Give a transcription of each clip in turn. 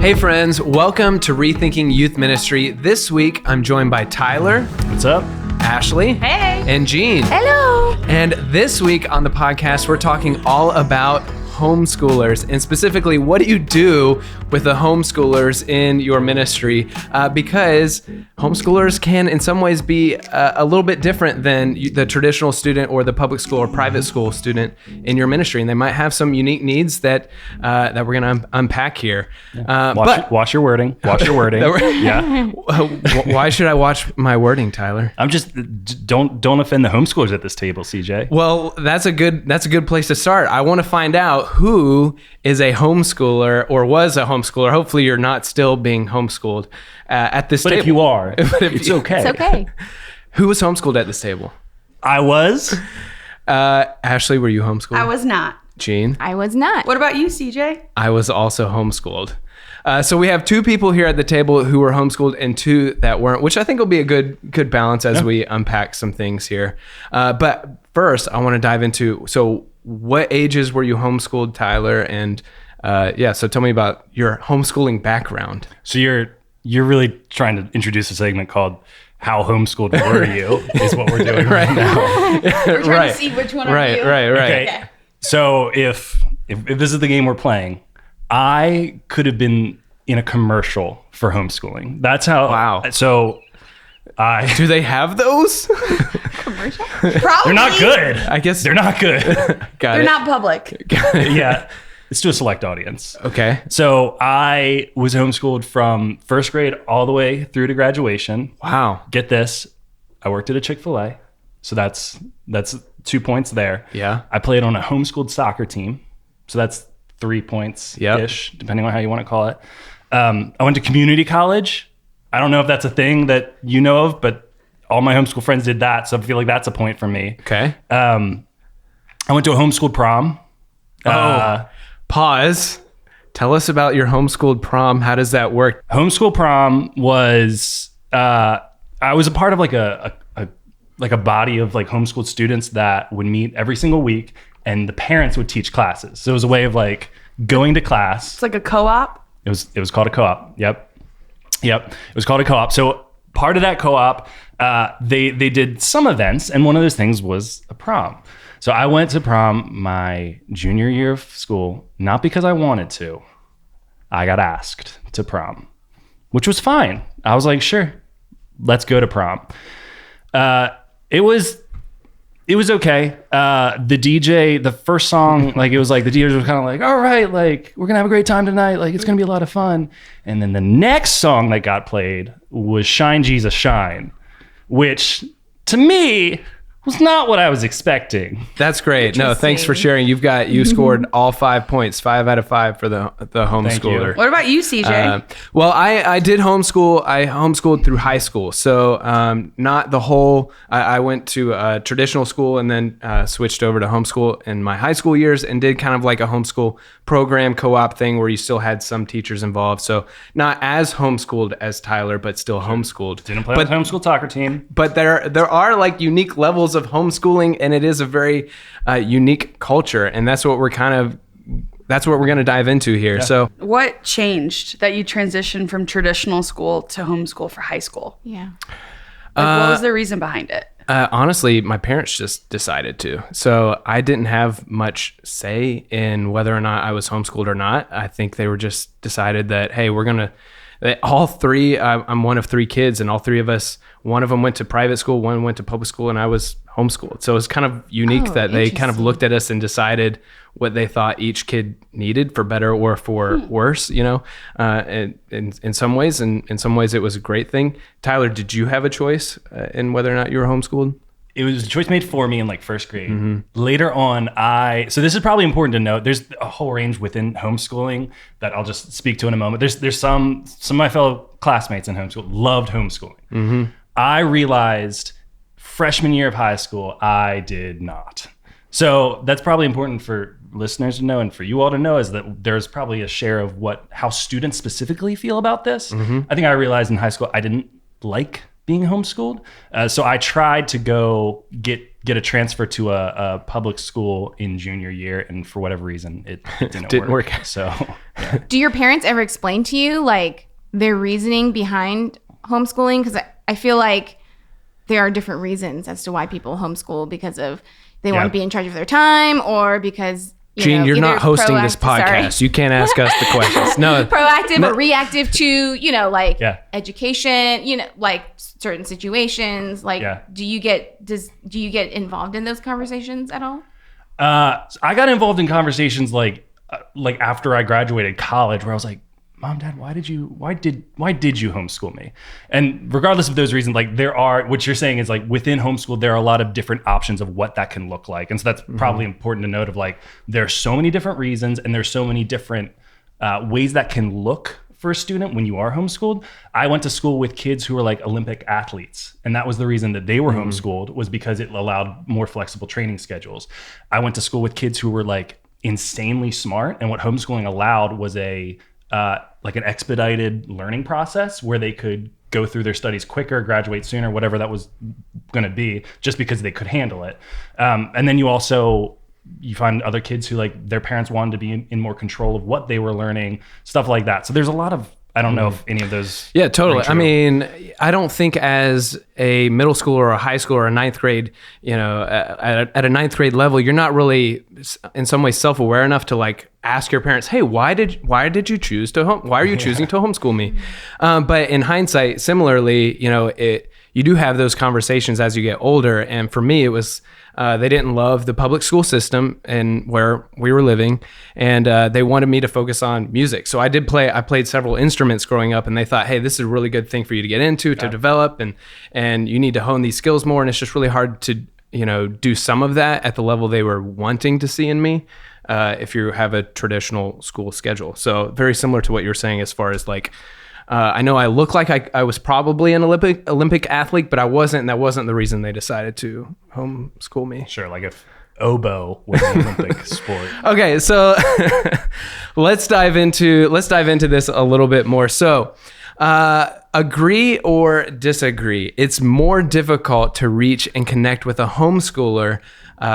Hey friends, welcome to Rethinking Youth Ministry. This week, I'm joined by Tyler. What's up? Ashley. Hey. And Jean. Hello. And this week on the podcast, we're talking all about homeschoolers, and specifically, what do you do with the homeschoolers in your ministry? Because homeschoolers can, in some ways, be a little bit different than the traditional student or the public school or private school student in your ministry, and they might have some unique needs that we're going to unpack here. Watch your wording. Watch your wording. Yeah. Why should I watch my wording, Tyler? I'm just don't offend the homeschoolers at this table, CJ. Well, that's a good place to start. I want to find out who is a homeschooler or was a homeschooler. Hopefully you're not still being homeschooled at this table. But if you are, it's okay. It's okay. Who was homeschooled at this table? I was. Ashley, were you homeschooled? I was not. Jean? I was not. What about you, CJ? I was also homeschooled. So we have two people here at the table who were homeschooled and two that weren't, which I think will be a good balance as we unpack some things here. But first, I want to dive into, so what ages were you homeschooled, Tyler? And so tell me about your homeschooling background. So you're really trying to introduce a segment called "How Homeschooled Were You?" is what we're doing right now. We're trying to see which one are you. Right. Okay. So if this is the game we're playing, I could have been in a commercial for homeschooling. That's how. Wow. So do they have those? Commercial? Probably. They're not good. I guess They're not good. Got They're it. not public. Yeah. It's to a select audience. Okay. So I was homeschooled from first grade all the way through to graduation. Wow. Get this. I worked at a Chick-fil-A. So that's 2 points there. Yeah. I played on a homeschooled soccer team. So that's 3 points-ish, depending on how you want to call it. I went to community college. I don't know if that's a thing that you know of, but all my homeschool friends did that. So I feel like that's a point for me. Okay. I went to a homeschooled prom. Pause. Tell us about your homeschooled prom. How does that work? Homeschool prom was I was a part of like a body of like homeschooled students that would meet every single week, and the parents would teach classes. So it was a way of like going to class. It's like a co-op. It was called a co-op. Yep. It was called a co-op. So part of that co-op, they did some events, and one of those things was a prom. So I went to prom my junior year of school, not because I wanted to. I got asked to prom, which was fine. I was like, sure, let's go to prom. It was okay. The DJ, the first song, like it was like the DJ was kind of like, all right, like we're gonna have a great time tonight. Like it's gonna be a lot of fun. And then the next song that got played was "Shine Jesus Shine," which to me was not what I was expecting. That's great. No, thanks for sharing. You scored all 5 points, 5 out of 5 for the homeschooler. What about you, CJ? Well, I did homeschool. I homeschooled through high school. So not the whole, I went to a traditional school and then switched over to homeschool in my high school years and did kind of like a homeschool program co-op thing where you still had some teachers involved. So not as homeschooled as Tyler, but still homeschooled. Didn't play on the homeschool soccer team. But there are like unique levels of homeschooling, and it is a very unique culture, and that's what we're going to dive into here. Yeah. So what changed that you transitioned from traditional school to homeschool for high school? Yeah. What was the reason behind it? Honestly, my parents just decided to. So I didn't have much say in whether or not I was homeschooled or not. I think they were just decided that, hey, all three, I'm one of 3 kids, and all 3 of us, one of them went to private school, one went to public school, and I was homeschooled. So it's kind of unique that they kind of looked at us and decided what they thought each kid needed, for better or for worse, and in some ways, and in some ways it was a great thing. Tyler, did you have a choice in whether or not you were homeschooled? It was a choice made for me in like first grade. Mm-hmm. Later on, so this is probably important to note. There's a whole range within homeschooling that I'll just speak to in a moment. There's some of my fellow classmates in homeschool loved homeschooling. Mm-hmm. I realized freshman year of high school, I did not. So that's probably important for listeners to know, and for you all to know, is that there's probably a share of how students specifically feel about this. Mm-hmm. I think I realized in high school I didn't like being homeschooled. So I tried to go get a transfer to a public school in junior year, and for whatever reason, it didn't work. So, yeah. Do your parents ever explain to you like their reasoning behind homeschooling? Because I feel like there are different reasons as to why people homeschool, because of they want to be in charge of their time, or because Gene, you're not hosting this podcast. Sorry. You can't ask us the questions. No, proactive or reactive to education. Like certain situations. Like, do you get involved in those conversations at all? I got involved in conversations like after I graduated college, where I was like, Mom, Dad, why did you homeschool me? And regardless of those reasons, like what you're saying is like within homeschool, there are a lot of different options of what that can look like. And so that's probably important to note of like, there's so many different reasons and there's so many different ways that can look for a student when you are homeschooled. I went to school with kids who were like Olympic athletes. And that was the reason that they were homeschooled, was because it allowed more flexible training schedules. I went to school with kids who were like insanely smart. And what homeschooling allowed was like an expedited learning process where they could go through their studies quicker, graduate sooner, whatever that was going to be, just because they could handle it. And then you find other kids who like their parents wanted to be in more control of what they were learning, stuff like that. So there's a lot of, I don't know if any of those. Yeah, totally. I mean, I don't think as a middle schooler or a high schooler or a ninth grade, at a ninth grade level, you're not really in some ways self-aware enough to like ask your parents, hey, why did you choose to why are you choosing to homeschool me? But in hindsight, similarly, you do have those conversations as you get older. And for me, it was, they didn't love the public school system and where we were living. And they wanted me to focus on music. So I played several instruments growing up, and they thought, hey, this is a really good thing for you to get into, to develop, and you need to hone these skills more. And it's just really hard to, do some of that at the level they were wanting to see in me. If you have a traditional school schedule. So very similar to what you're saying as far as like, I know I look like I was probably an Olympic athlete, but I wasn't, and that wasn't the reason they decided to homeschool me. Sure, like if oboe was an Olympic sport. Okay, so let's dive into this a little bit more. So, agree or disagree? It's more difficult to reach and connect with a homeschooler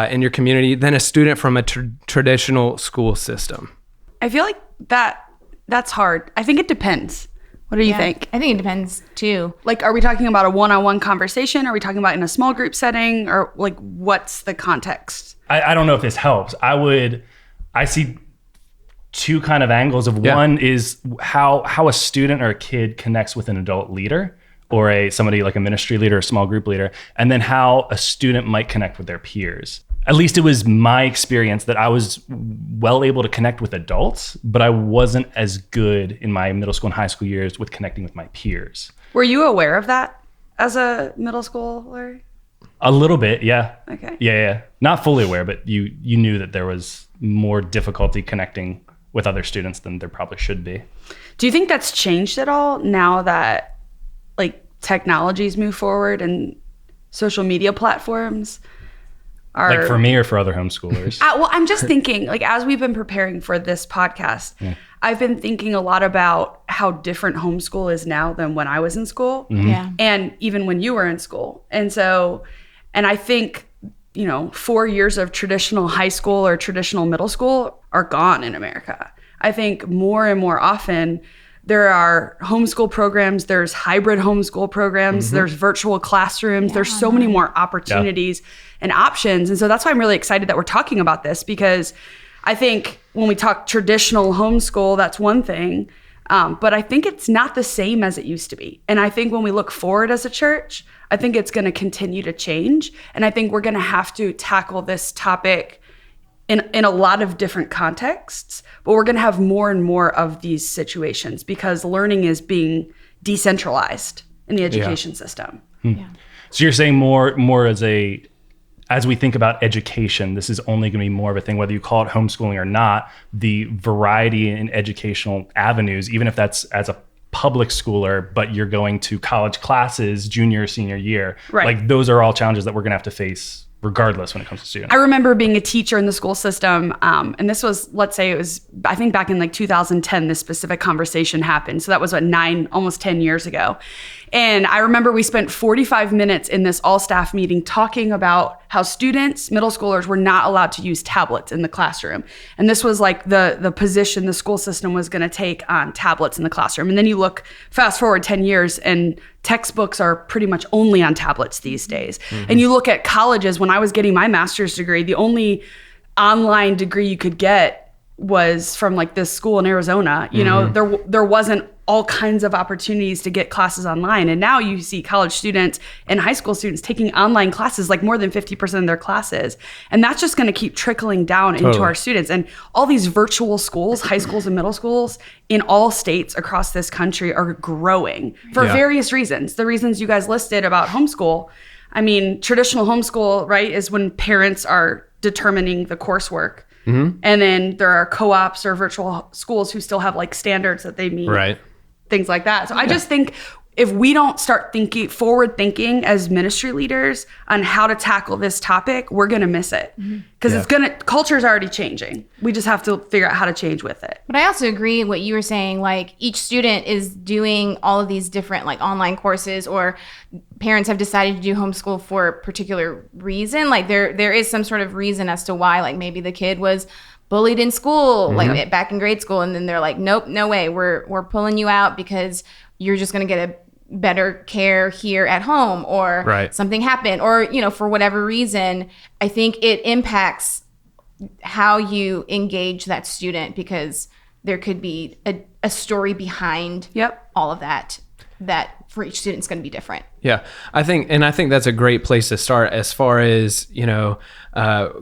in your community than a student from a traditional school system. I feel like that's hard. I think it depends. What do you think? I think it depends too. Like, are we talking about a one-on-one conversation? Are we talking about in a small group setting? Or like, what's the context? I don't know if this helps. I see two kind of angles of one is how a student or a kid connects with an adult leader or somebody like a ministry leader or small group leader, and then how a student might connect with their peers. At least it was my experience that I was well able to connect with adults, but I wasn't as good in my middle school and high school years with connecting with my peers. Were you aware of that as a middle schooler? A little bit, yeah. Okay. Yeah. Not fully aware, but you knew that there was more difficulty connecting with other students than there probably should be. Do you think that's changed at all now that like technologies move forward and social media platforms are... Like for me or for other homeschoolers? Well, I'm just thinking, like, as we've been preparing for this podcast, I've been thinking a lot about how different homeschool is now than when I was in school. And even when you were in school. And I think, 4 years of traditional high school or traditional middle school are gone in America. I think more and more often there are homeschool programs, there's hybrid homeschool programs, there's virtual classrooms, there's so many more opportunities and options. And so that's why I'm really excited that we're talking about this, because I think when we talk traditional homeschool, that's one thing, but I think it's not the same as it used to be. And I think when we look forward as a church, I think it's going to continue to change. And I think we're going to have to tackle this topic in a lot of different contexts, but we're going to have more and more of these situations because learning is being decentralized in the education system. So you're saying more as we think about education, this is only going to be more of a thing, whether you call it homeschooling or not, the variety in educational avenues, even if that's as a public schooler, but you're going to college classes, junior, senior year, like those are all challenges that we're going to have to face regardless when it comes to students. I remember being a teacher in the school system, and this was, let's say it was, I think back in like 2010, this specific conversation happened. So that was almost 10 years ago. And I remember we spent 45 minutes in this all-staff meeting talking about how students, middle schoolers, were not allowed to use tablets in the classroom. And this was like the position the school system was going to take on tablets in the classroom. And then you look fast forward 10 years and textbooks are pretty much only on tablets these days. And you look at colleges. When I was getting my master's degree, the only online degree you could get was from like this school in Arizona. You know, there wasn't all kinds of opportunities to get classes online. And now you see college students and high school students taking online classes, like more than 50% of their classes. And that's just going to keep trickling down into our students. And all these virtual schools, high schools and middle schools in all states across this country are growing for various reasons. The reasons you guys listed about homeschool. I mean, traditional homeschool, right, is when parents are determining the coursework. And then there are co-ops or virtual schools who still have like standards that they meet. Right. Things like that. So I just think if we don't start forward thinking as ministry leaders on how to tackle this topic, we're going to miss it. Because culture's already changing. We just have to figure out how to change with it. But I also agree what you were saying, like each student is doing all of these different like online courses, or parents have decided to do homeschool for a particular reason. Like there is some sort of reason as to why, like maybe the kid was bullied in school, like back in grade school. And then they're like, nope, no way. We're pulling you out because you're just going to get a better care here at home, or something happened, or, you know, for whatever reason. I think it impacts how you engage that student, because there could be a story behind all of that for each student is going to be different. Yeah, I think that's a great place to start as far as, you know,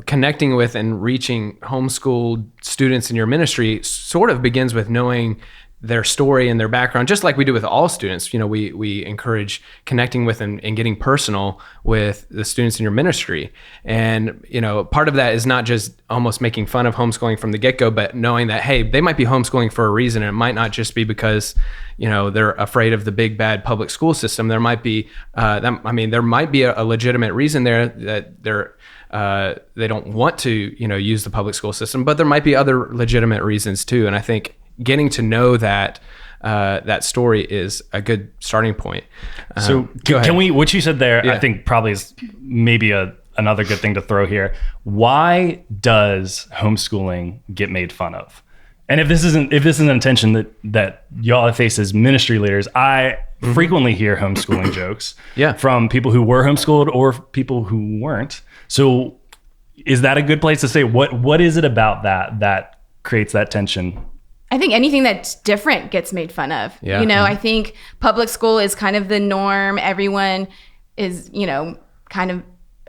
connecting with and reaching homeschooled students in your ministry sort of begins with knowing their story and their background, just like we do with all students. You know, we encourage connecting with and getting personal with the students in your ministry. And, you know, part of that is not just almost making fun of homeschooling from the get-go, but knowing that, hey, they might be homeschooling for a reason. And it might not just be because, you know, they're afraid of the big bad public school system. There might be, there might be a legitimate reason there that they don't want to, you know, use the public school system, but there might be other legitimate reasons too. And I think getting to know that story is a good starting point. So can we, what you said there, I think probably is maybe another good thing to throw here. Why does homeschooling get made fun of? And if this is an intention that y'all face as ministry leaders, I frequently hear homeschooling jokes from people who were homeschooled or people who weren't. So is that a good place to say, what is it about that creates that tension? I think anything that's different gets made fun of. Yeah. You know, I think public school is kind of the norm. Everyone is, you know,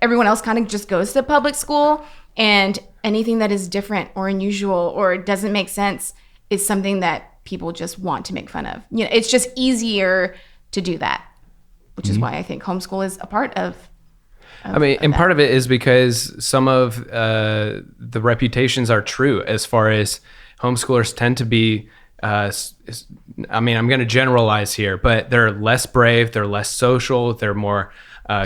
everyone else kind of just goes to public school, and anything that is different or unusual or doesn't make sense is something that people just want to make fun of. You know, it's just easier to do that, which is why I think homeschool is a part of and part of it is because some of the reputations are true as far as homeschoolers tend to be, I'm going to generalize here, but they're less brave, they're less social, they're more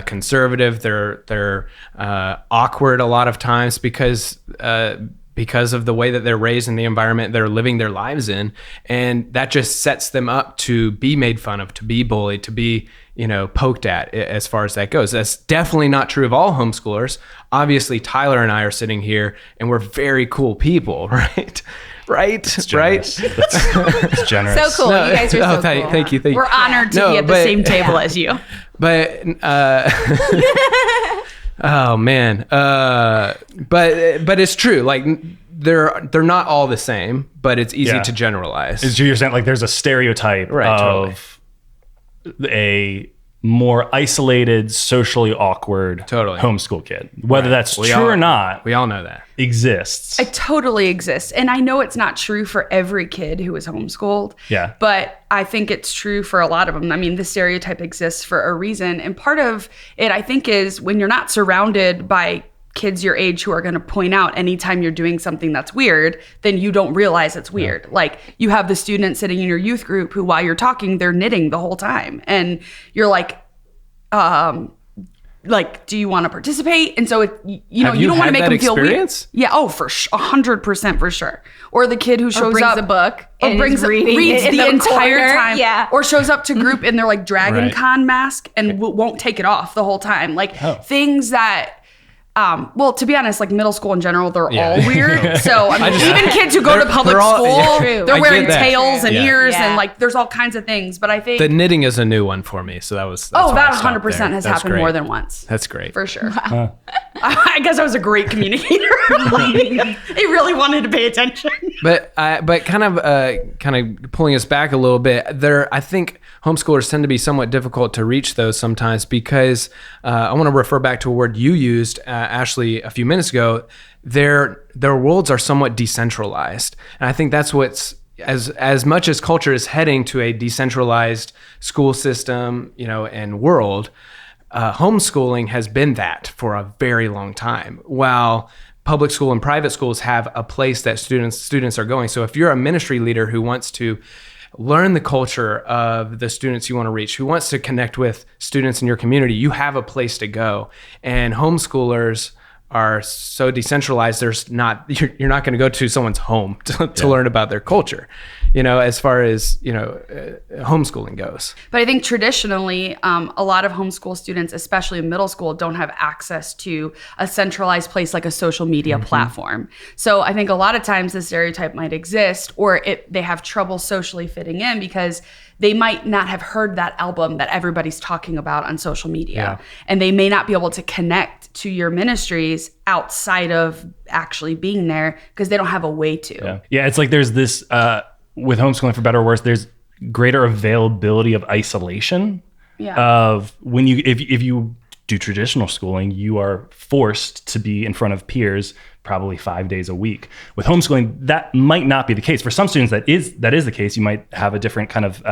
conservative, they're awkward a lot of times because of the way that they're raised in the environment they're living their lives in. And that just sets them up to be made fun of, to be bullied, to be, you know, poked at as far as that goes. That's definitely not true of all homeschoolers. Obviously, Tyler and I are sitting here and we're very cool people, right? Right? It's generous. Right? It's generous. So cool. You guys are so cool. Thank you. We're honored to be at the same table as you. But oh man. But it's true. Like they're not all the same, but it's easy to generalize. Is you're saying like there's a stereotype of a more isolated, socially awkward homeschool kid. Whether that's true or not, we all know that exists. It totally exists. And I know it's not true for every kid who is homeschooled. Yeah. But I think it's true for a lot of them. I mean, the stereotype exists for a reason. And part of it, I think, is when you're not surrounded by kids your age who are going to point out anytime you're doing something that's weird, then you don't realize it's weird. Like you have the student sitting in your youth group who, while you're talking, they're knitting the whole time. And you're like, like, do you want to participate? And so, you Have don't want to make them feel weird. Yeah. Oh, for 100% for sure. Or the kid who shows brings up a book or and reads reads the entire corner. time. Yeah. Or shows up to group in their like Dragon Right. Con mask and won't take it off the whole time. Like things that, well, to be honest, like middle school in general, they're all weird. So I mean, even kids who go to public they're all- school, yeah. they're I wearing get that. tails and Yeah. ears Yeah. and like there's all kinds of things. But I think The knitting is a new one for me. So that's that why I stopped 100% there. has That's happened great. more than once. That's great. For sure. I guess I was a great communicator. He really wanted to pay attention. But kind of pulling us back a little bit, I think homeschoolers tend to be somewhat difficult to reach those sometimes because I want to refer back to a word you used, Ashley, a few minutes ago. Their worlds are somewhat decentralized, and I think that's what's as much as culture is heading to a decentralized school system, and world. Homeschooling has been that for a very long time. While public school and private schools have a place that students are going. So if you're a ministry leader who wants to learn the culture of the students you want to reach, who wants to connect with students in your community, you have a place to go. And homeschoolers are so decentralized, you're not going to go to someone's home to learn about their culture, as far as homeschooling goes. But I think traditionally, a lot of homeschool students, especially in middle school, don't have access to a centralized place like a social media platform. So I think a lot of times the stereotype might exist, or they have trouble socially fitting in because they might not have heard that album that everybody's talking about on social media. And they may not be able to connect to your ministries outside of actually being there because they don't have a way to. Yeah, it's like there's this, with homeschooling, for better or worse, there's greater availability of isolation. Of when if you do traditional schooling, you are forced to be in front of peers probably 5 days a week. With homeschooling, that might not be the case. For some students, that is the case. You might have a different kind of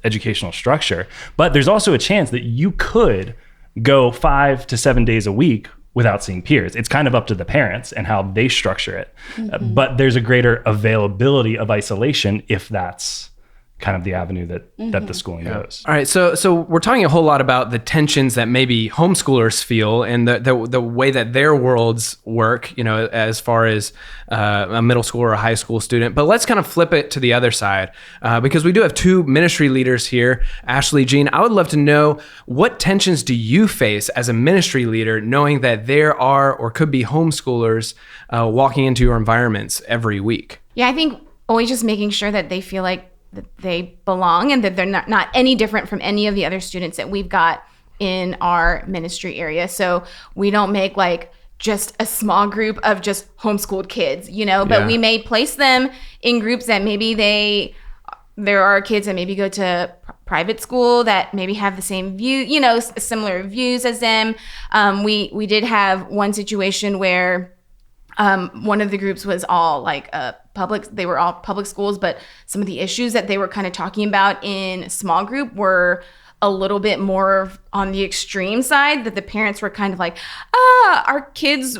educational structure, but there's also a chance that you could go 5 to 7 days a week without seeing peers. It's kind of up to the parents and how they structure it. But there's a greater availability of isolation if that's kind of the avenue that the schooling goes. All right, so we're talking a whole lot about the tensions that maybe homeschoolers feel and the way that their worlds work, as far as a middle school or a high school student. But let's kind of flip it to the other side because we do have two ministry leaders here. Ashley, Jean, I would love to know, what tensions do you face as a ministry leader knowing that there are or could be homeschoolers walking into your environments every week? Yeah, I think always just making sure that they feel like that they belong and that they're not any different from any of the other students that we've got in our ministry area. So we don't make like just a small group of just homeschooled kids, but we may place them in groups that maybe there are kids that maybe go to private school that maybe have the same view, similar views as them. We did have one situation where one of the groups was all like they were all public schools, but some of the issues that they were kind of talking about in small group were a little bit more on the extreme side, that the parents were kind of like, our kids,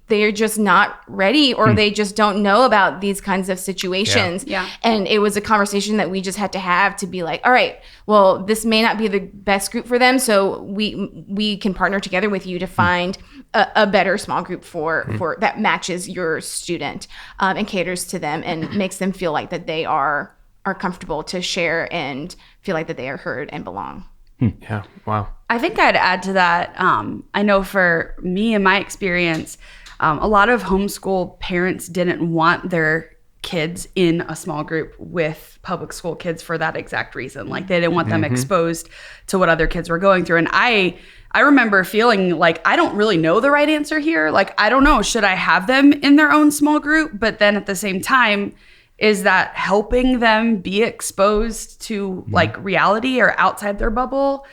they're just not ready, or they just don't know about these kinds of situations. Yeah. And it was a conversation that we just had to have to be like, all right, well, this may not be the best group for them, so we can partner together with you to find a better small group for that matches your student and caters to them and makes them feel like that they are comfortable to share and feel like that they are heard and belong. Yeah. Wow. I think I'd add to that. I know for me and my experience, a lot of homeschool parents didn't want their kids in a small group with public school kids for that exact reason. Like they didn't want them exposed to what other kids were going through. And I remember feeling like I don't really know the right answer here. Like, I don't know, should I have them in their own small group? But then at the same time, is that helping them be exposed to like reality or outside their bubble?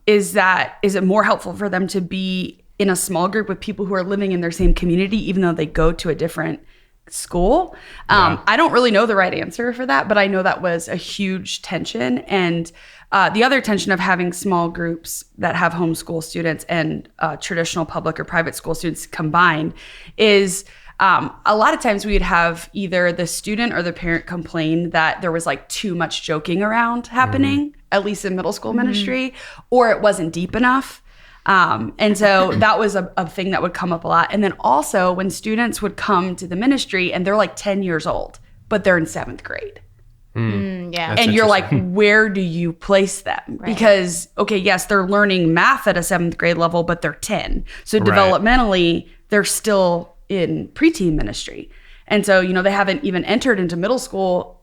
Is it more helpful for them to be in a small group with people who are living in their same community, even though they go to a different school? I don't really know the right answer for that, but I know that was a huge tension. And the other tension of having small groups that have homeschool students and traditional public or private school students combined is a lot of times we would have either the student or the parent complain that there was like too much joking around happening, at least in middle school ministry, or it wasn't deep enough. And so that was a thing that would come up a lot. And then also when students would come to the ministry and they're like 10 years old, but they're in 7th grade. Yeah. And you're like, where do you place them? Right. Because, okay, yes, they're learning math at a 7th grade level, but they're 10. So developmentally, they're still in preteen ministry. And so, they haven't even entered into middle school,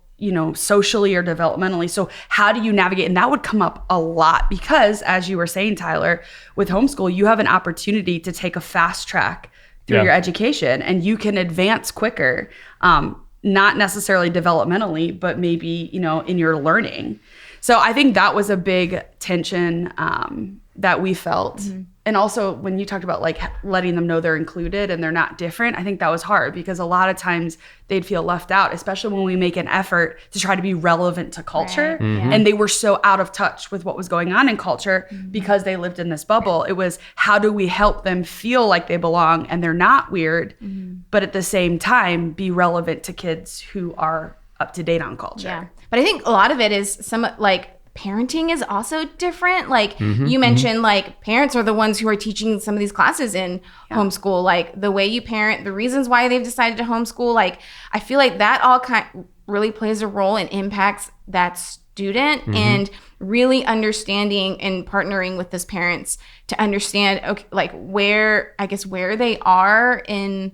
socially or developmentally. So how do you navigate? And that would come up a lot because, as you were saying, Tyler, with homeschool, you have an opportunity to take a fast track through your education and you can advance quicker. Not necessarily developmentally, but maybe, in your learning. So I think that was a big tension that we felt. Mm-hmm. And also when you talked about like letting them know they're included and they're not different, I think that was hard because a lot of times they'd feel left out, especially when we make an effort to try to be relevant to culture. Right. Mm-hmm. And they were so out of touch with what was going on in culture because they lived in this bubble. It was, how do we help them feel like they belong and they're not weird, but at the same time be relevant to kids who are up to date on culture. Yeah. But I think a lot of it is some like parenting is also different. Like you mentioned, like parents are the ones who are teaching some of these classes in homeschool, like the way you parent, the reasons why they've decided to homeschool. Like I feel like that all really plays a role and impacts that student and really understanding and partnering with those parents to understand, okay, like where they are in,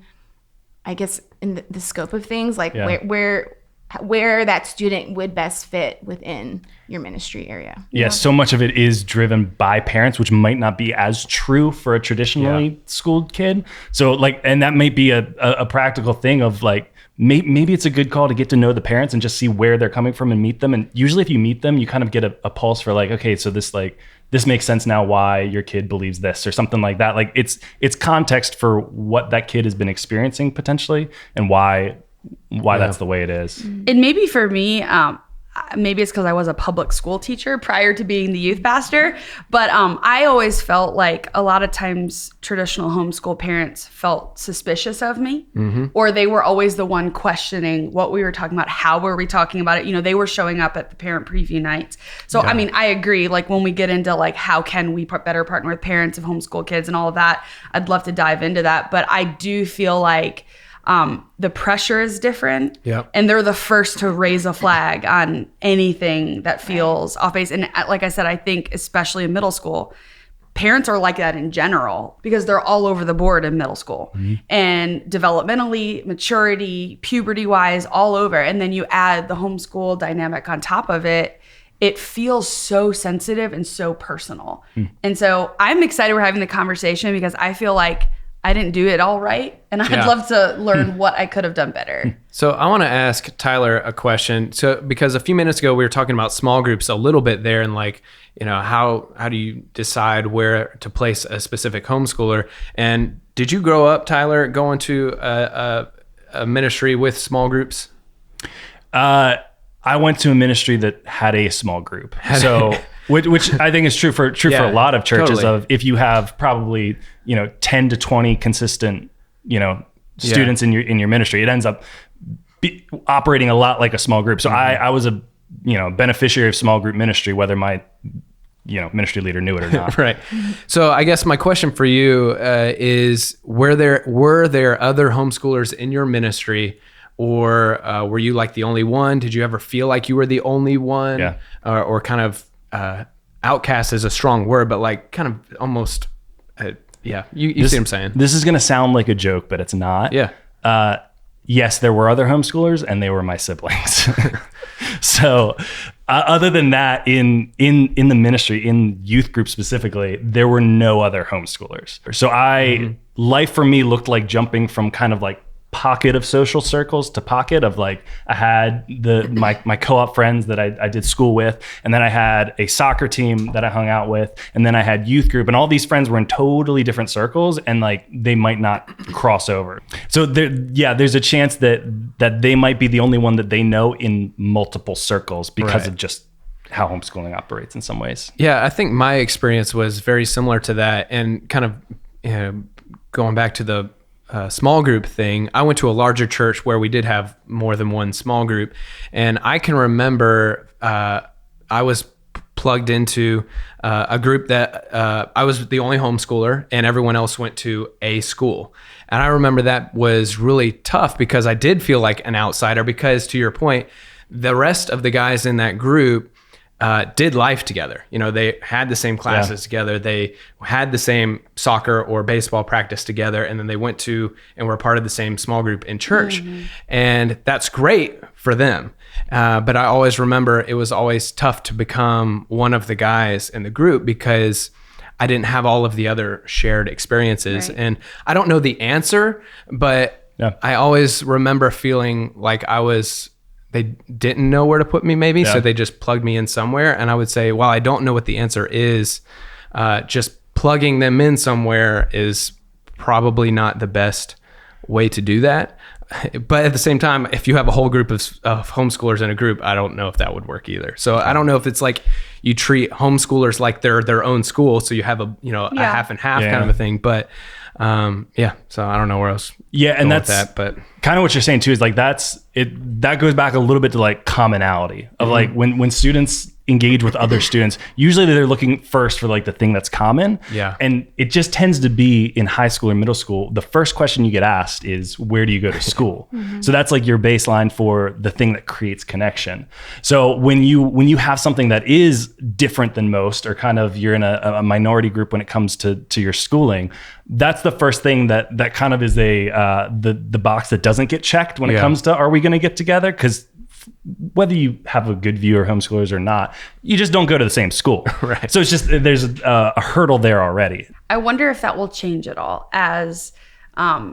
in the scope of things, like where that student would best fit within your ministry area. Yes, so much of it is driven by parents, which might not be as true for a traditionally schooled kid. So like, and that might be a practical thing of like, maybe it's a good call to get to know the parents and just see where they're coming from and meet them. And usually if you meet them, you kind of get a pulse for like, okay, so this makes sense now why your kid believes this or something like that. Like it's context for what that kid has been experiencing potentially and why that's the way it is. And maybe for me, maybe it's because I was a public school teacher prior to being the youth pastor, but I always felt like a lot of times traditional homeschool parents felt suspicious of me, or they were always the one questioning what we were talking about, how were we talking about it? They were showing up at the parent preview nights. So, I mean, I agree, like when we get into like, how can we better partner with parents of homeschool kids and all of that, I'd love to dive into that. But I do feel like the pressure is different, and they're the first to raise a flag on anything that feels off base. And like I said, I think especially in middle school, parents are like that in general because they're all over the board in middle school and developmentally, maturity, puberty wise, all over. And then you add the homeschool dynamic on top of it. It feels so sensitive and so personal. And so I'm excited we're having the conversation because I feel like I didn't do it all right. And I'd love to learn what I could have done better. So I want to ask Tyler a question. So because a few minutes ago, we were talking about small groups a little bit there and like, how do you decide where to place a specific homeschooler? And did you grow up, Tyler, going to a ministry with small groups? I went to a ministry that had a small group. So which I think is true for a lot of churches. Totally. Of if you have probably 10 to 20 consistent students in your ministry, it ends up operating a lot like a small group. So I was a beneficiary of small group ministry, whether my ministry leader knew it or not. Right. So I guess my question for you is: were there other homeschoolers in your ministry? Or were you like the only one? Did you ever feel like you were the only one? Yeah. Or kind of outcast is a strong word, but like kind of almost, you see what I'm saying? This is going to sound like a joke, but it's not. Yeah. Yes, there were other homeschoolers and they were my siblings. So other than that, in the ministry, in youth group specifically, there were no other homeschoolers. So life for me looked like jumping from kind of like pocket of social circles to pocket of like, I had my co-op friends that I did school with, and then I had a soccer team that I hung out with, and then I had youth group, and all these friends were in totally different circles, and like they might not cross over. So there's a chance that they might be the only one that they know in multiple circles because of just how homeschooling operates in some ways. Yeah, I think my experience was very similar to that, and kind of going back to the small group thing, I went to a larger church where we did have more than one small group. And I can remember I was plugged into a group that I was the only homeschooler and everyone else went to a school. And I remember that was really tough because I did feel like an outsider because, to your point, the rest of the guys in that group did life together. You know, they had the same classes together. They had the same soccer or baseball practice together. And then they went to and were part of the same small group in church. And that's great for them. But I always remember it was always tough to become one of the guys in the group because I didn't have all of the other shared experiences. Right. And I don't know the answer, but I always remember feeling like they didn't know where to put me maybe. So they just plugged me in somewhere. And I would say, well, I don't know what the answer is. Just plugging them in somewhere is probably not the best way to do that. But at the same time, if you have a whole group of homeschoolers in a group, I don't know if that would work either. So I don't know if it's like you treat homeschoolers like they're their own school. So you have a half and half kind of a thing. But so I don't know where else. Yeah, and that's that, but kind of what you're saying too is like that goes back a little bit to like commonality of like when students engage with other students, usually they're looking first for like the thing that's common. Yeah. And it just tends to be in high school or middle school, the first question you get asked is, where do you go to school? So that's like your baseline for the thing that creates connection. So when you have something that is different than most, or kind of you're in a minority group when it comes to your schooling, that's the first thing that kind of is the box that doesn't get checked when it comes to, are we going to get together? Because whether you have a good view of homeschoolers or not, you just don't go to the same school. Right. So it's just, there's a hurdle there already. I wonder if that will change at all as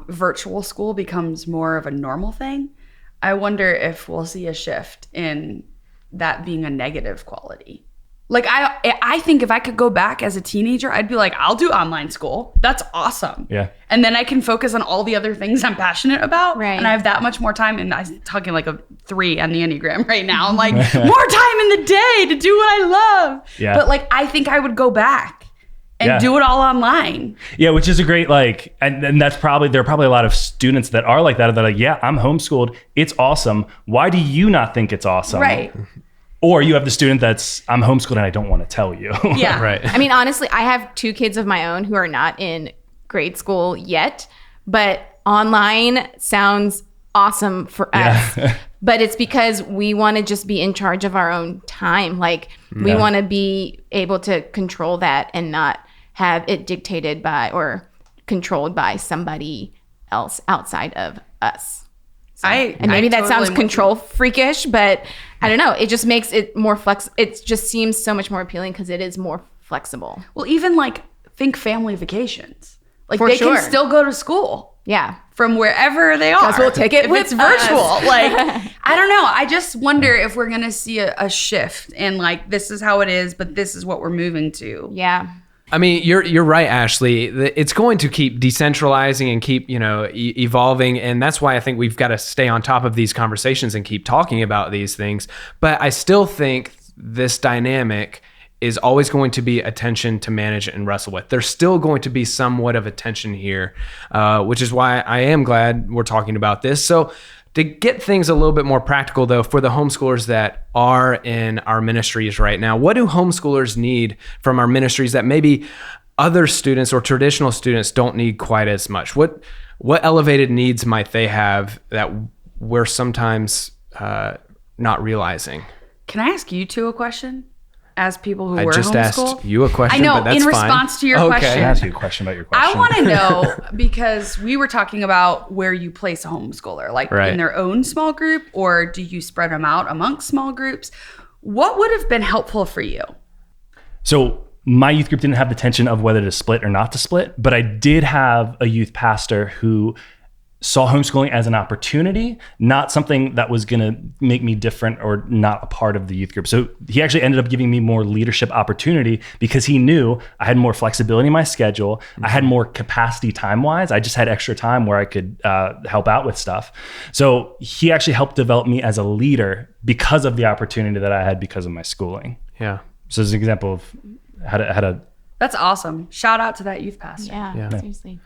virtual school becomes more of a normal thing. I wonder if we'll see a shift in that being a negative quality. Like, I think if I could go back as a teenager, I'd be like, I'll do online school. That's awesome. Yeah. And then I can focus on all the other things I'm passionate about. Right. And I have that much more time. And I'm talking like a 3 on the Enneagram right now. I'm like, more time in the day to do what I love. Yeah. But like, I think I would go back and do it all online. Yeah, which is a great, like, and that's probably, there are probably a lot of students that are like that. They're like, yeah, I'm homeschooled. It's awesome. Why do you not think it's awesome? Right. Or you have the student that's, I'm homeschooled and I don't want to tell you. Yeah. Right. I mean, honestly, I have 2 kids of my own who are not in grade school yet, but online sounds awesome for us. But it's because we want to just be in charge of our own time. Like, we want to be able to control that and not have it dictated by or controlled by somebody else outside of us. So, and maybe that sounds control freakish, but I don't know. It just makes it more it just seems so much more appealing because it is more flexible. Well, even like think family vacations. Like they can still go to school. Yeah. From wherever they are. Because we'll take it if with it's virtual. Like, I don't know. I just wonder if we're going to see a shift in like, this is how it is, but this is what we're moving to. Yeah. I mean, you're right, Ashley. It's going to keep decentralizing and keep, evolving. And that's why I think we've got to stay on top of these conversations and keep talking about these things. But I still think this dynamic is always going to be a tension to manage and wrestle with. There's still going to be somewhat of a tension here, which is why I am glad we're talking about this. So to get things a little bit more practical, though, for the homeschoolers that are in our ministries right now, what do homeschoolers need from our ministries that maybe other students or traditional students don't need quite as much? What elevated needs might they have that we're sometimes not realizing? Can I ask you 2 a question? As people who were homeschooled? I just asked you a question, I know, but that's in fine. response to your question. Can I ask you a question about your question? I want to know, because we were talking about where you place a homeschooler, like in their own small group, or do you spread them out amongst small groups? What would have been helpful for you? So my youth group didn't have the tension of whether to split or not to split, but I did have a youth pastor who saw homeschooling as an opportunity, not something that was going to make me different or not a part of the youth group. So he actually ended up giving me more leadership opportunity because he knew I had more flexibility in my schedule. I had more capacity time-wise. I just had extra time where I could help out with stuff. So he actually helped develop me as a leader because of the opportunity that I had because of my schooling. Yeah. So as an example of how to That's awesome. Shout out to that youth pastor. Yeah. Seriously.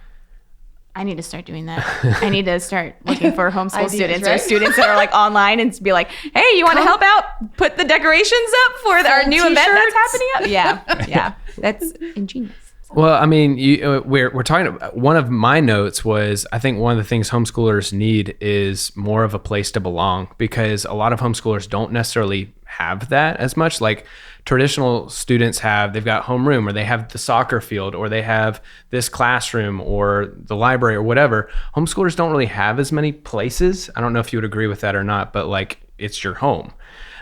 I need to start doing that. I need to start looking for homeschool Ideas, students right? or students that are like online and be like, hey, you want to help out? Put the decorations up for our new event that's happening up. Yeah. That's ingenious. Well, I mean, we're talking about, one of my notes was, I think one of the things homeschoolers need is more of a place to belong, because a lot of homeschoolers don't necessarily have that as much. Like traditional students they've got homeroom, or they have the soccer field, or they have this classroom or the library or whatever. Homeschoolers don't really have as many places. I don't know if you would agree with that or not, but like it's your home.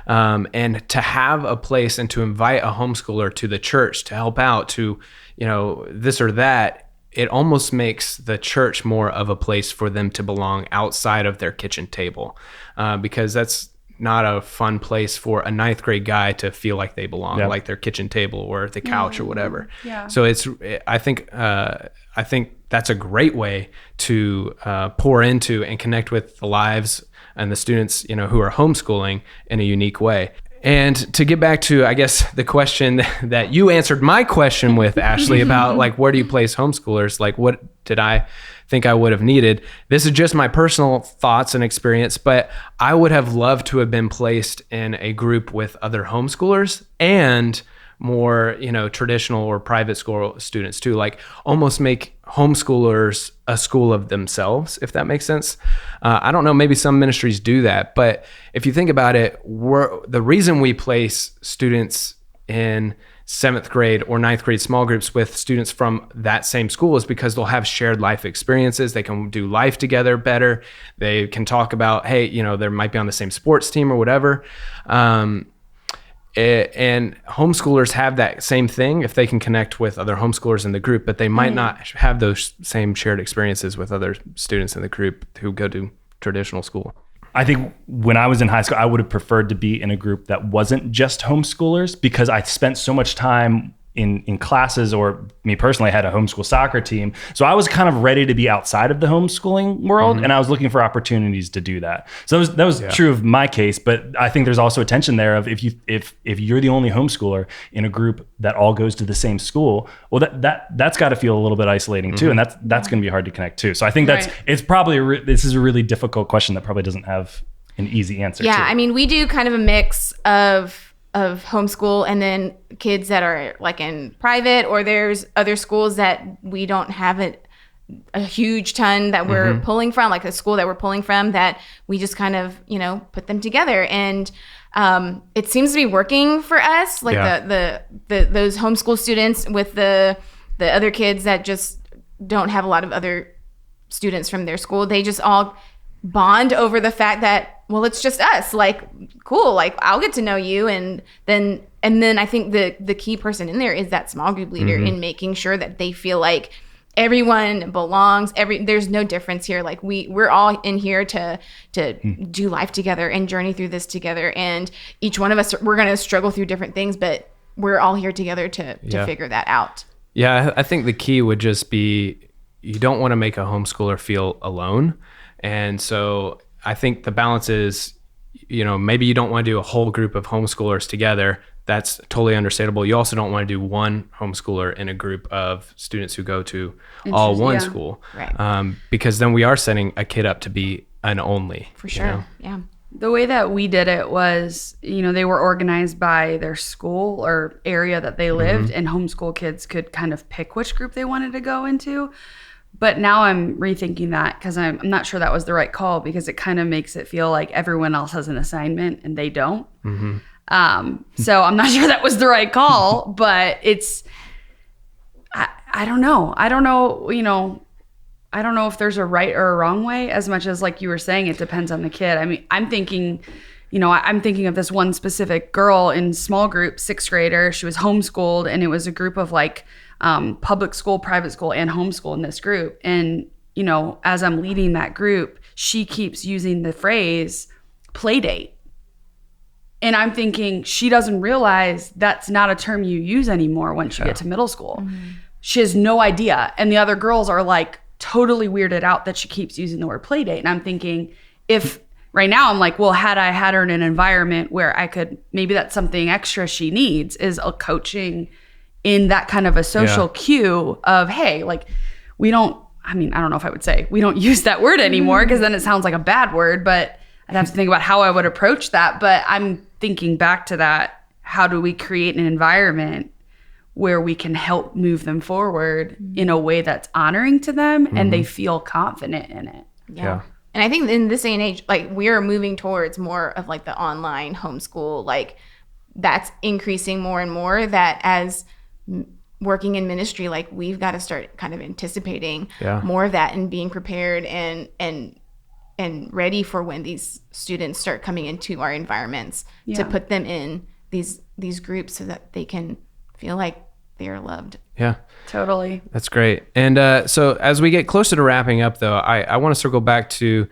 And to have a place and to invite a homeschooler to the church to help out, to, this or that, it almost makes the church more of a place for them to belong outside of their kitchen table, because that's not a fun place for a 9th grade guy to feel like they belong, like their kitchen table or the couch or whatever. Yeah. So I think that's a great way to pour into and connect with the lives and the students, who are homeschooling in a unique way. And to get back to, I guess, the question that you answered my question with, Ashley, about like, where do you place homeschoolers? Like, what did I think I would have needed? This is just my personal thoughts and experience, but I would have loved to have been placed in a group with other homeschoolers and more, traditional or private school students too, like almost make homeschoolers a school of themselves, if that makes sense. I don't know, maybe some ministries do that, but if you think about it, the reason we place students in 7th grade or 9th grade small groups with students from that same school is because they'll have shared life experiences. They can do life together better. They can talk about, hey, they might be on the same sports team or whatever. And homeschoolers have that same thing if they can connect with other homeschoolers in the group, but they might not have those same shared experiences with other students in the group who go to traditional school. I think when I was in high school, I would have preferred to be in a group that wasn't just homeschoolers, because I spent so much time in classes, or me personally, I had a homeschool soccer team. So I was kind of ready to be outside of the homeschooling world, and I was looking for opportunities to do that. So that was true of my case, but I think there's also a tension there of if you're the only homeschooler in a group that all goes to the same school, well, that's got to feel a little bit isolating too, and that's going to be hard to connect to. So I think it's probably this is a really difficult question that probably doesn't have an easy answer. Yeah, to. I mean, we do kind of a mix of homeschool and then kids that are like in private, or there's other schools that we don't have a huge ton that we're pulling from, like a school that we're pulling from that we just kind of, put them together. And it seems to be working for us, like the those homeschool students with the other kids that just don't have a lot of other students from their school. They just all bond over the fact that, well, it's just us, like, cool, like I'll get to know you. And then I think the key person in there is that small group leader in making sure that they feel like everyone belongs. There's no difference here. Like we're all in here to do life together and journey through this together. And each one of us, we're going to struggle through different things, but we're all here together to figure that out. Yeah. I think the key would just be, you don't want to make a homeschooler feel alone. And so I think the balance is, maybe you don't want to do a whole group of homeschoolers together. That's totally understandable. You also don't want to do one homeschooler in a group of students who go to all one school. Right. Because then we are setting a kid up to be an only. For sure. Yeah. The way that we did it was, they were organized by their school or area that they lived, and homeschool kids could kind of pick which group they wanted to go into. But now I'm rethinking that, because I'm not sure that was the right call, because it kind of makes it feel like everyone else has an assignment and they don't. So I'm not sure that was the right call, but I don't know. I don't know if there's a right or a wrong way, as much as, like you were saying, it depends on the kid. I mean, I'm thinking of this one specific girl in small group, 6th grader. She was homeschooled, and it was a group of like public school, private school, and homeschool in this group. And, as I'm leading that group, she keeps using the phrase play date. And I'm thinking she doesn't realize that's not a term you use anymore once you get to middle school. She has no idea. And the other girls are like totally weirded out that she keeps using the word play date. And I'm thinking, if right now I'm like, well, had I had her in an environment where I could, maybe that's something extra she needs, is a coaching in that kind of a social cue of, hey, like I mean, I don't know if I would say we don't use that word anymore because then it sounds like a bad word, but I'd have to think about how I would approach that. But I'm thinking back to that. How do we create an environment where we can help move them forward in a way that's honoring to them and they feel confident in it? Yeah. And I think in this day and age, like we're moving towards more of like the online homeschool, like that's increasing more and more, that as working in ministry, like we've got to start kind of anticipating more of that and being prepared and ready for when these students start coming into our environments to put them in these groups so that they can feel like they are loved. Yeah, totally. That's great. And so as we get closer to wrapping up, though, I want to circle back to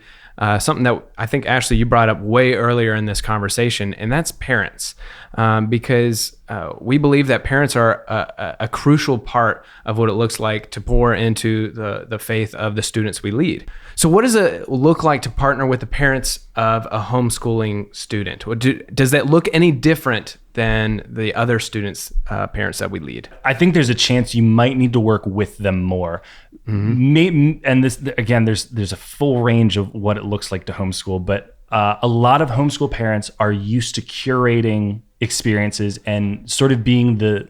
something that I think, Ashley, you brought up way earlier in this conversation, and that's parents. Because we believe that parents are a crucial part of what it looks like to pour into the faith of the students we lead. So what does it look like to partner with the parents of a homeschooling student? Does that look any different than the other students' parents that we lead? I think there's a chance you might need to work with them more. Maybe, and this, again, there's a full range of what it looks like to homeschool, but a lot of homeschool parents are used to curating experiences and sort of being the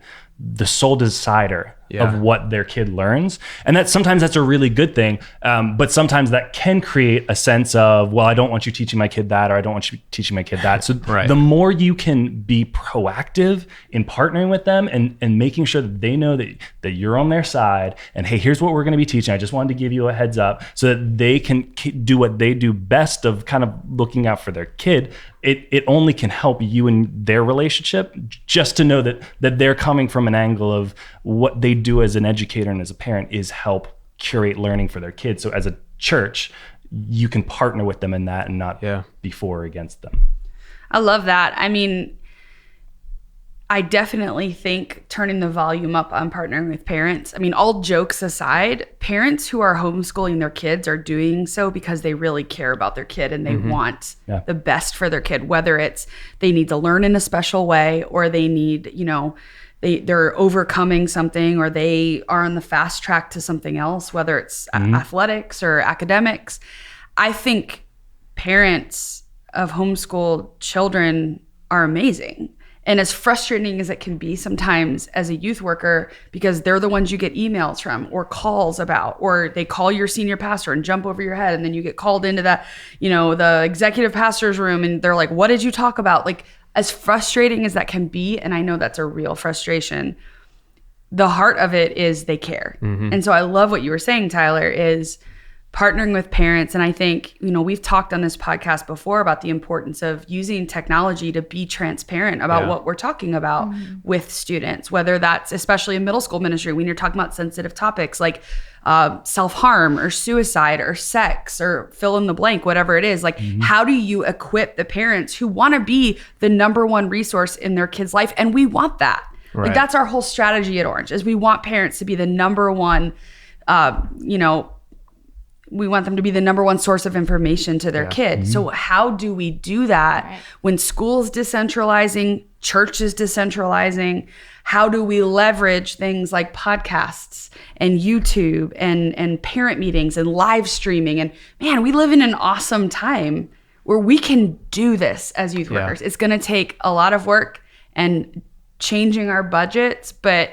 sole decider of what their kid learns. And sometimes that's a really good thing. But sometimes that can create a sense of, well, I don't want you teaching my kid that, or I don't want you teaching my kid that. So the more you can be proactive in partnering with them and making sure that they know that you're on their side and, hey, here's what we're going to be teaching. I just wanted to give you a heads up so that they can do what they do best of kind of looking out for their kid. It only can help you in their relationship just to know that they're coming from an angle of what they do as an educator and as a parent is help curate learning for their kids. So as a church, you can partner with them in that and not be for or against them. I love that. I mean, I definitely think turning the volume up on partnering with parents. I mean, all jokes aside, parents who are homeschooling their kids are doing so because they really care about their kid and they want the best for their kid, whether it's they need to learn in a special way or they need, they're overcoming something or they are on the fast track to something else, whether it's athletics or academics. I think parents of homeschooled children are amazing. And as frustrating as it can be sometimes as a youth worker, because they're the ones you get emails from or calls about, or they call your senior pastor and jump over your head. And then you get called into that, the executive pastor's room and they're like, what did you talk about? Like, as frustrating as that can be, and I know that's a real frustration, the heart of it is they care. And so I love what you were saying, Tyler, is partnering with parents. And I think, we've talked on this podcast before about the importance of using technology to be transparent about what we're talking about with students, whether that's especially in middle school ministry, when you're talking about sensitive topics like self-harm or suicide or sex or fill in the blank, whatever it is. Like, how do you equip the parents who want to be the number one resource in their kid's life? And we want that. Right. Like, that's our whole strategy at Orange, is we want parents to be the number one, we want them to be the number one source of information to their kid. So how do we do that when school's decentralizing, church is decentralizing? How do we leverage things like podcasts and YouTube and parent meetings and live streaming? And man, we live in an awesome time where we can do this as youth workers. It's going to take a lot of work and changing our budgets, but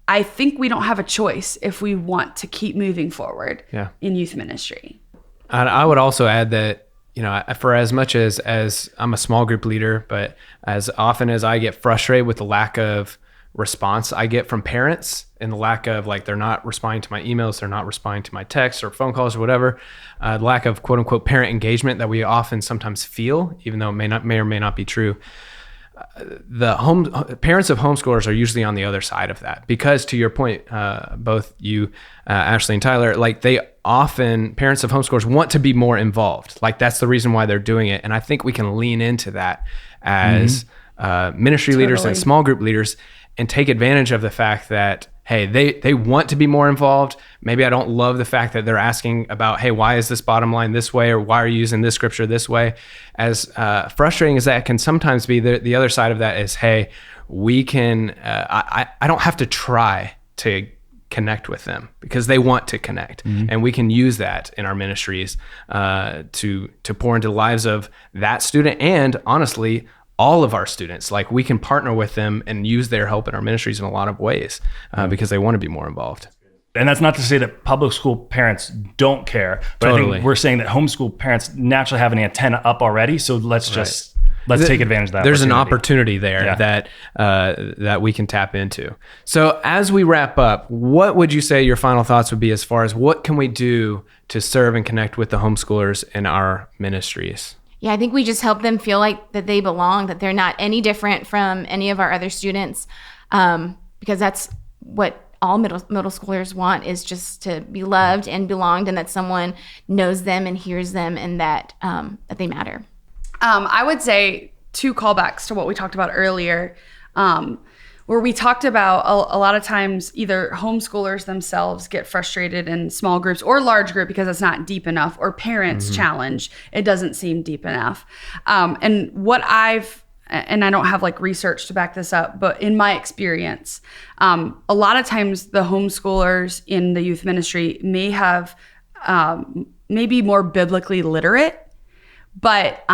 I think we don't have a choice if we want to keep moving forward in youth ministry. I would also add that, for as much as I'm a small group leader, but as often as I get frustrated with the lack of response I get from parents and the lack of, like, they're not responding to my emails, they're not responding to my texts or phone calls or whatever, the lack of quote unquote parent engagement that we often sometimes feel, even though it may or may not be true. The parents of homeschoolers are usually on the other side of that, because to your point, both you, Ashley and Tyler, like, parents of homeschoolers want to be more involved. Like, that's the reason why they're doing it. And I think we can lean into that as ministry leaders and small group leaders and take advantage of the fact that, hey, they want to be more involved. Maybe I don't love the fact that they're asking about, hey, why is this bottom line this way? Or why are you using this scripture this way? As frustrating as that can sometimes be, the other side of that is, hey, we can, I don't have to try to connect with them because they want to connect. And we can use that in our ministries to pour into the lives of that student and honestly, all of our students. Like we can partner with them and use their help in our ministries in a lot of ways because they want to be more involved. And that's not to say that public school parents don't care, but I think we're saying that homeschool parents naturally have an antenna up already. So let's take advantage of that. There's an opportunity there that we can tap into. So as we wrap up, what would you say your final thoughts would be as far as what can we do to serve and connect with the homeschoolers in our ministries? Yeah, I think we just help them feel like that they belong, that they're not any different from any of our other students, because that's what all middle schoolers want, is just to be loved and belonged, and that someone knows them and hears them, and that that they matter. I would say 2 callbacks to what we talked about earlier, where we talked about a lot of times either homeschoolers themselves get frustrated in small groups or large group because it's not deep enough, or parents challenge, it doesn't seem deep enough. And what and I don't have like research to back this up, but in my experience, a lot of times the homeschoolers in the youth ministry may have maybe more biblically literate, but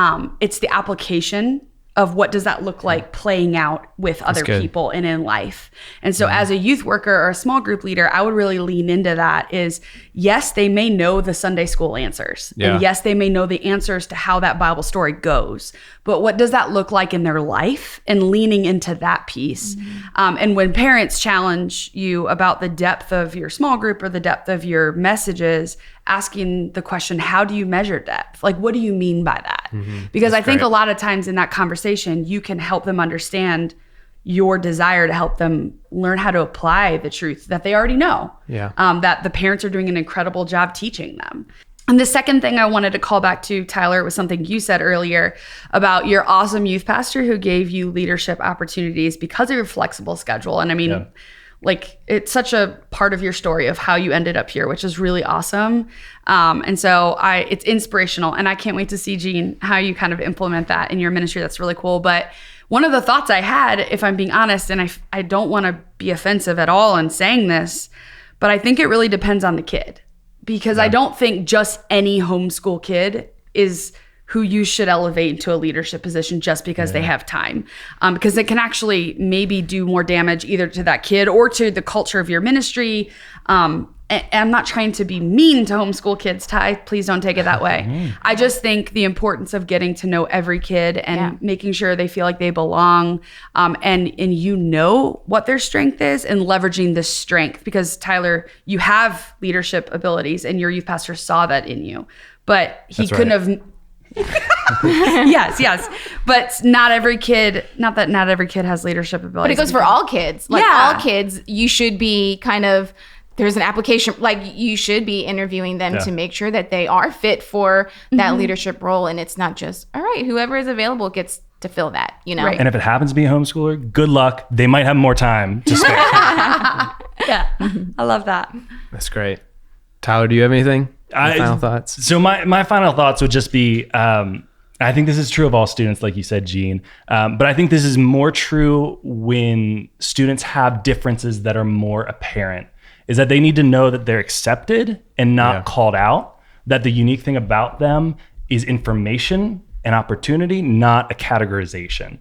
it's the application of what does that look like playing out with other people and in life. And so as a youth worker or a small group leader, I would really lean into that is, yes, they may know the Sunday school answers. Yeah. And yes, they may know the answers to how that Bible story goes. But what does that look like in their life? And leaning into that piece. And when parents challenge you about the depth of your small group or the depth of your messages, asking the question, how do you measure depth? Like, what do you mean by that? Because I think a lot of times in that conversation, you can help them understand your desire to help them learn how to apply the truth that they already know. Yeah. That the parents are doing an incredible job teaching them. And the second thing I wanted to call back to, Tyler, was something you said earlier about your awesome youth pastor who gave you leadership opportunities because of your flexible schedule. And I mean, like, it's such a part of your story of how you ended up here, which is really awesome. And so it's inspirational, and I can't wait to see, Jean, how you kind of implement that in your ministry. That's really cool. But one of the thoughts I had, if I'm being honest, and I don't want to be offensive at all in saying this, but I think it really depends on the kid, because I don't think just any homeschool kid is who you should elevate into a leadership position just because they have time. Because it can actually maybe do more damage either to that kid or to the culture of your ministry. And I'm not trying to be mean to homeschool kids, Ty. Please don't take it that way. I just think the importance of getting to know every kid and making sure they feel like they belong, and you know what their strength is, and leveraging the strength. Because Tyler, you have leadership abilities, and your youth pastor saw that in you, but he couldn't have. yes, but not every kid has leadership abilities, but it goes for all kids. Like all kids, you should be kind of, there's an application, like you should be interviewing them to make sure that they are fit for that leadership role. And it's not just, all right, whoever is available gets to fill that, you know? Right. And if it happens to be a homeschooler, good luck. They might have more time to spare. I love that. That's great. Tyler, do you have anything? Final thoughts? So my final thoughts would just be, I think this is true of all students, like you said, Gene, but I think this is more true when students have differences that are more apparent, is that they need to know that they're accepted and not called out, that the unique thing about them is information and opportunity, not a categorization.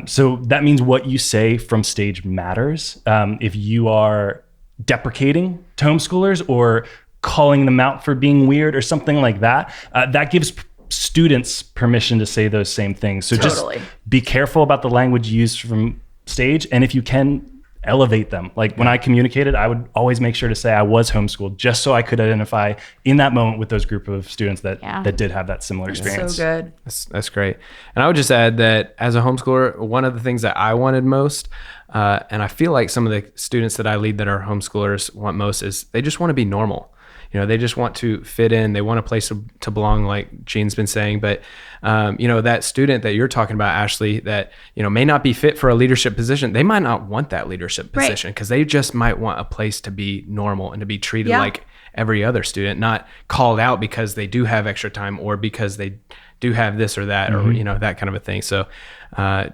So that means what you say from stage matters. If you are deprecating to homeschoolers or calling them out for being weird or something like that, that gives students permission to say those same things. So just be careful about the language used from stage. And if you can, elevate them. Like when I communicated, I would always make sure to say I was homeschooled, just so I could identify in that moment with those group of students that did have that similar experience. So good. That's great. And I would just add that as a homeschooler, one of the things that I wanted most, and I feel like some of the students that I lead that are homeschoolers want most, is they just want to be normal. You know, they just want to fit in. They want a place to belong, like Jean's been saying. But, you know, that student that you're talking about, Ashley, that, you know, may not be fit for a leadership position. They might not want that leadership position because they just might want a place to be normal and to be treated like every other student, not called out because they do have extra time or because they do have this or that or, you know, that kind of a thing. So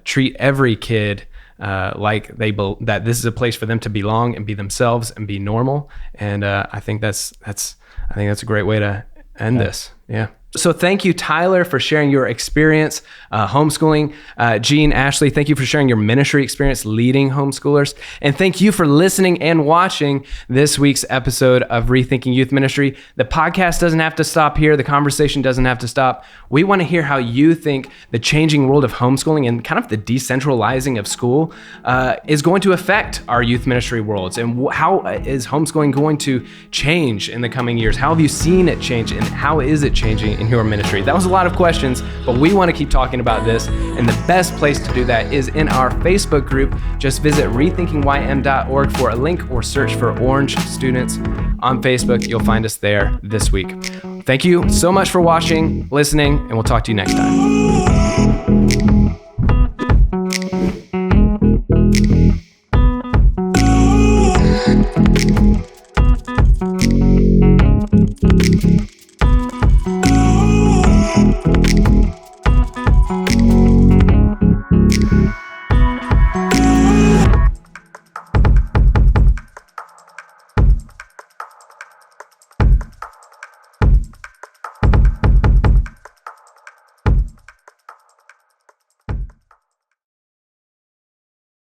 treat every kid that this is a place for them to belong and be themselves and be normal. And I think that's a great way to end this. Yeah. So thank you, Tyler, for sharing your experience homeschooling. Jean, Ashley, thank you for sharing your ministry experience leading homeschoolers. And thank you for listening and watching this week's episode of Rethinking Youth Ministry. The podcast doesn't have to stop here. The conversation doesn't have to stop. We want to hear how you think the changing world of homeschooling and kind of the decentralizing of school is going to affect our youth ministry worlds. And how is homeschooling going to change in the coming years? How have you seen it change, and how is it changing in your ministry? That was a lot of questions, but we want to keep talking about this, and the best place to do that is in our Facebook group. Just visit rethinkingym.org for a link or search for Orange Students on Facebook. You'll find us there this week. Thank you so much for watching, listening, and we'll talk to you next time.